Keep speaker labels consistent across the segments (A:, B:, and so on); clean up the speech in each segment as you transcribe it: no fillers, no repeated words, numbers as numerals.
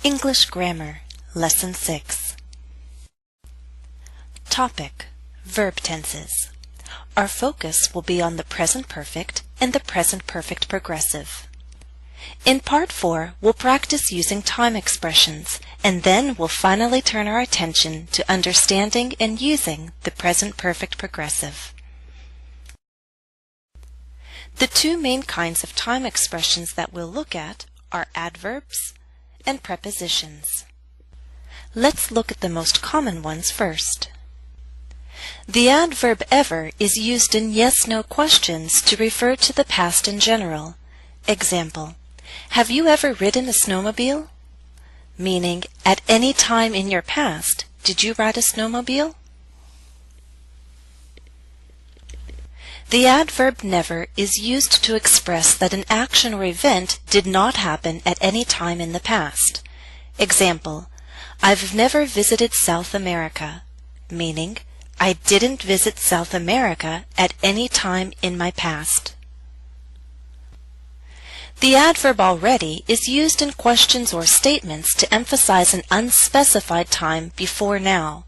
A: English Grammar, Lesson 6. Topic: Verb tenses. Our focus will be on the present perfect and the present perfect progressive. In Part 4, we'll practice using time expressions, and then we'll finally turn our attention to understanding and using the present perfect progressive. The two main kinds of time expressions that we'll look at are adverbs and prepositions. Let's look at the most common ones first. The adverb ever is used in yes-no questions to refer to the past in general. Example: have you ever ridden a snowmobile? Meaning, at any time in your past, did you ride a snowmobile? The adverb never is used to express that an action or event did not happen at any time in the past. Example: I've never visited South America, meaning, I didn't visit South America at any time in my past. The adverb already is used in questions or statements to emphasize an unspecified time before now.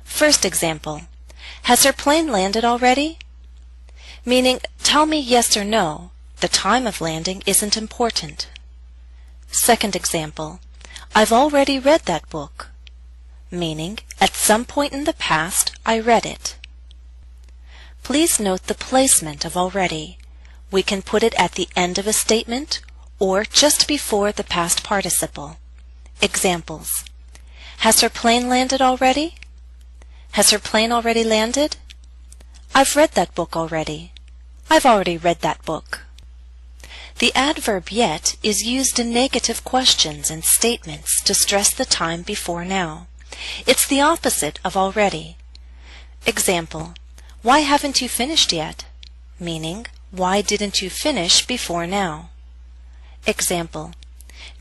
A: First example: has her plane landed already? Meaning, tell me yes or no, the time of landing isn't important. Second example: I've already read that book. Meaning, at some point in the past, I read it. Please note the placement of already. We can put it at the end of a statement or just before the past participle. Examples: has her plane landed already? Has her plane already landed? I've read that book already. I've already read that book. The adverb yet is used in negative questions and statements to stress the time before now. It's the opposite of already. Example: why haven't you finished yet? Meaning, why didn't you finish before now? Example: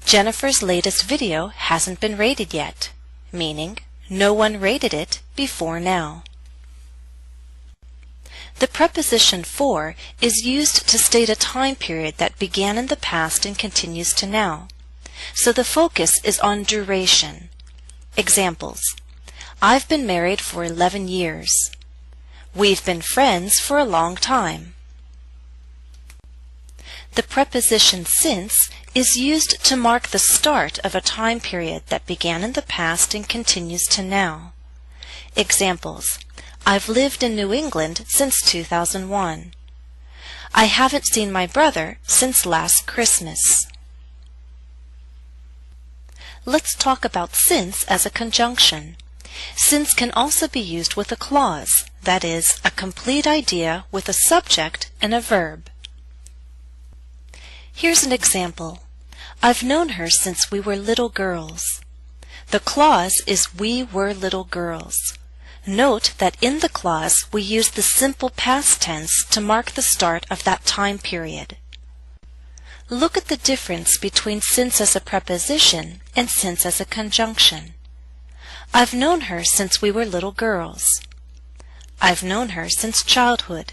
A: Jennifer's latest video hasn't been rated yet. Meaning, no one rated it before now. The preposition for is used to state a time period that began in the past and continues to now. So the focus is on duration. Examples: I've been married for 11 years. We've been friends for a long time. The preposition since is used to mark the start of a time period that began in the past and continues to now. Examples: I've lived in New England since 2001. I haven't seen my brother since last Christmas. Let's talk about since as a conjunction. Since can also be used with a clause, that is, a complete idea with a subject and a verb. Here's an example. I've known her since we were little girls. The clause is we were little girls. Note that in the clause we use the simple past tense to mark the start of that time period. Look at the difference between since as a preposition and since as a conjunction. I've known her since we were little girls. I've known her since childhood.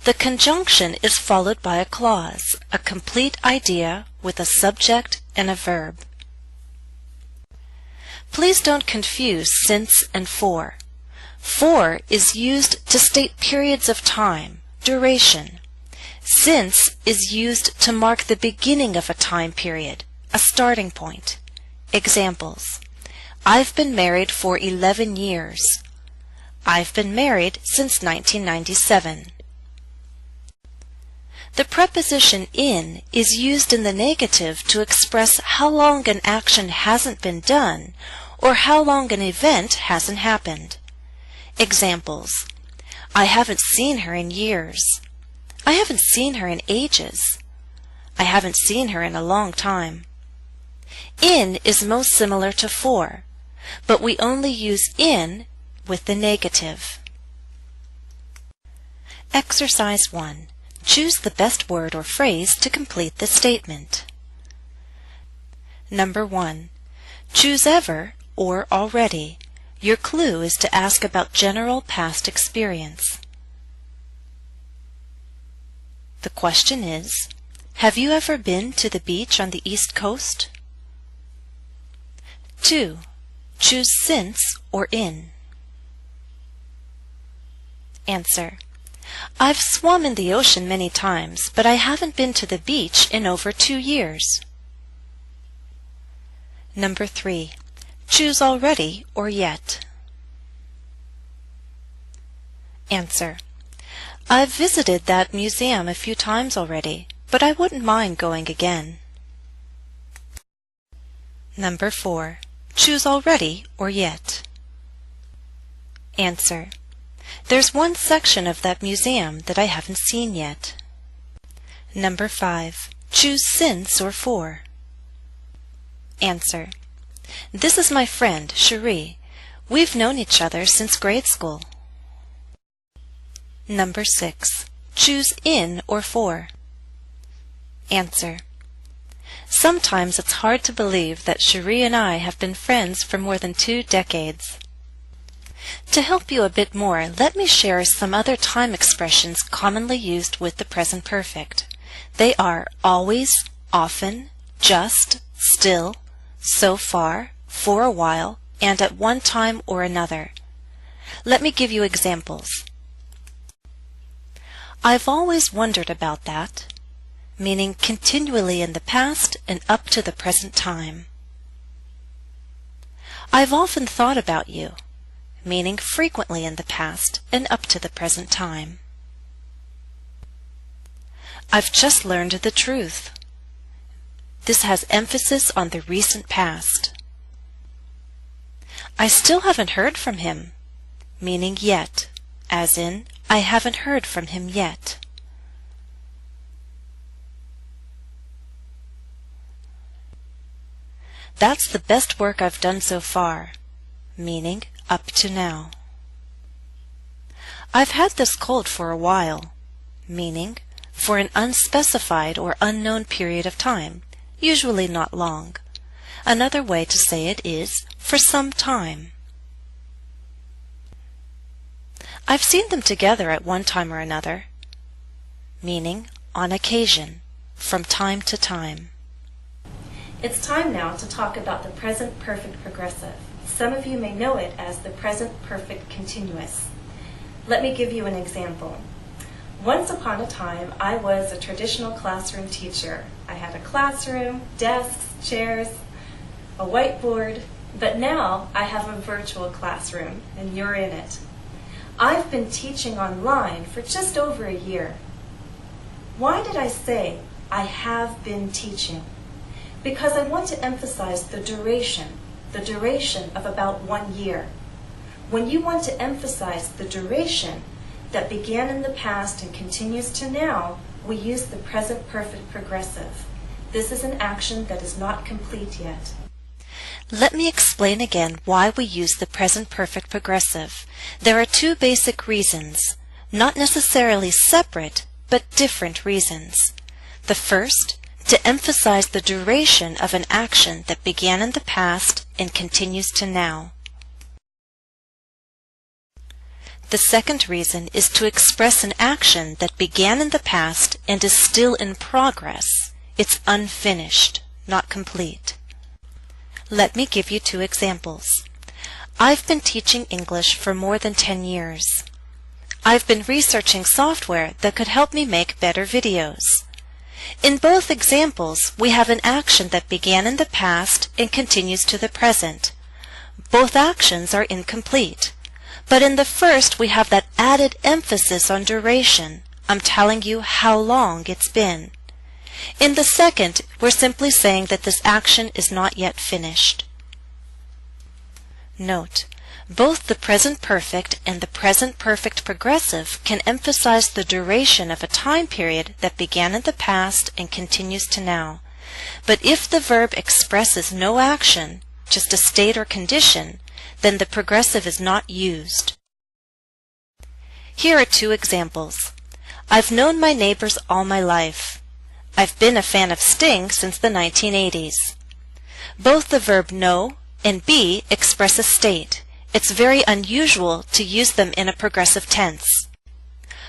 A: The conjunction is followed by a clause, a complete idea with a subject and a verb. Please don't confuse since and for. For is used to state periods of time, duration. Since is used to mark the beginning of a time period, a starting point. Examples: I've been married for 11 years. I've been married since 1997. The preposition in is used in the negative to express how long an action hasn't been done or how long an event hasn't happened. Examples: I haven't seen her in years. I haven't seen her in ages. I haven't seen her in a long time. In is most similar to for, but we only use in with the negative. Exercise 1. Choose the best word or phrase to complete the statement. Number 1. Choose ever or already. Your clue is to ask about general past experience. The question is, have you ever been to the beach on the East Coast? 2. Choose since or in. Answer: I've swum in the ocean many times, but I haven't been to the beach in over 2 years. Number 3. Choose already or yet. Answer: I've visited that museum a few times already, but I wouldn't mind going again. Number 4. Choose already or yet. Answer: There's one section of that museum that I haven't seen yet. Number 5. Choose since or for. Answer: This is my friend, Cherie. We've known each other since grade school. Number 6. Choose in or for. Answer: Sometimes it's hard to believe that Cherie and I have been friends for more than 2 decades. To help you a bit more, let me share some other time expressions commonly used with the present perfect. They are always, often, just, still, so far, for a while, and at one time or another. Let me give you examples. I've always wondered about that, meaning continually in the past and up to the present time. I've often thought about you, meaning frequently in the past and up to the present time. I've just learned the truth. This has emphasis on the recent past. I still haven't heard from him, meaning yet, as in, I haven't heard from him yet. That's the best work I've done so far, meaning up to now. I've had this cold for a while, meaning for an unspecified or unknown period of time, usually not long. Another way to say it is for some time. I've seen them together at one time or another, meaning on occasion, from time to time. It's time now to talk about the present perfect progressive. Some of you may know it as the present perfect continuous. Let me give you an example. Once upon a time, I was a traditional classroom teacher. I had a classroom, desks, chairs, a whiteboard, but now I have a virtual classroom, and you're in it. I've been teaching online for just over a year. Why did I say I have been teaching? Because I want to emphasize the duration of about 1 year. When you want to emphasize the duration that began in the past and continues to now, we use the present perfect progressive. This is an action that is not complete yet. Let me explain again why we use the present perfect progressive. There are 2 basic reasons, not necessarily separate, but different reasons. The first, to emphasize the duration of an action that began in the past and continues to now. The second reason is to express an action that began in the past and is still in progress. It's unfinished, not complete. Let me give you 2 examples. I've been teaching English for more than 10 years. I've been researching software that could help me make better videos. In both examples, we have an action that began in the past and continues to the present. Both actions are incomplete. But in the first, we have that added emphasis on duration. I'm telling you how long it's been. In the second, we're simply saying that this action is not yet finished. Note, both the present perfect and the present perfect progressive can emphasize the duration of a time period that began in the past and continues to now. But if the verb expresses no action, just a state or condition, then the progressive is not used. Here are 2 examples. I've known my neighbors all my life. I've been a fan of Sting since the 1980s. Both the verb know and be express a state. It's very unusual to use them in a progressive tense.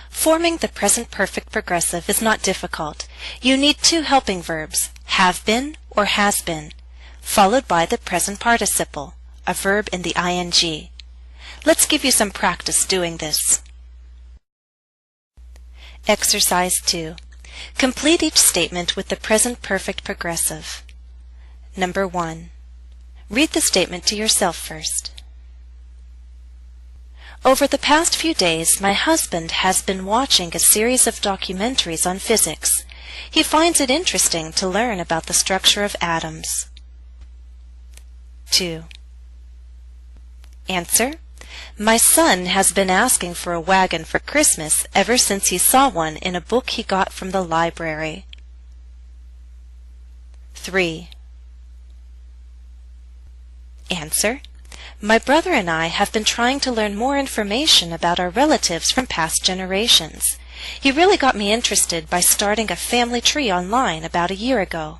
A: Forming the present perfect progressive is not difficult. You need 2 helping verbs, have been or has been. followed by the present participle, a verb in the ing. Let's give you some practice doing this. Exercise 2. Complete each statement with the present perfect progressive. Number 1. Read the statement to yourself first. Over the past few days, my husband has been watching a series of documentaries on physics. He finds it interesting to learn about the structure of atoms. 2. Answer. My son has been asking for a wagon for Christmas ever since he saw one in a book he got from the library. 3. Answer. My brother and I have been trying to learn more information about our relatives from past generations. He really got me interested by starting a family tree online about a year ago.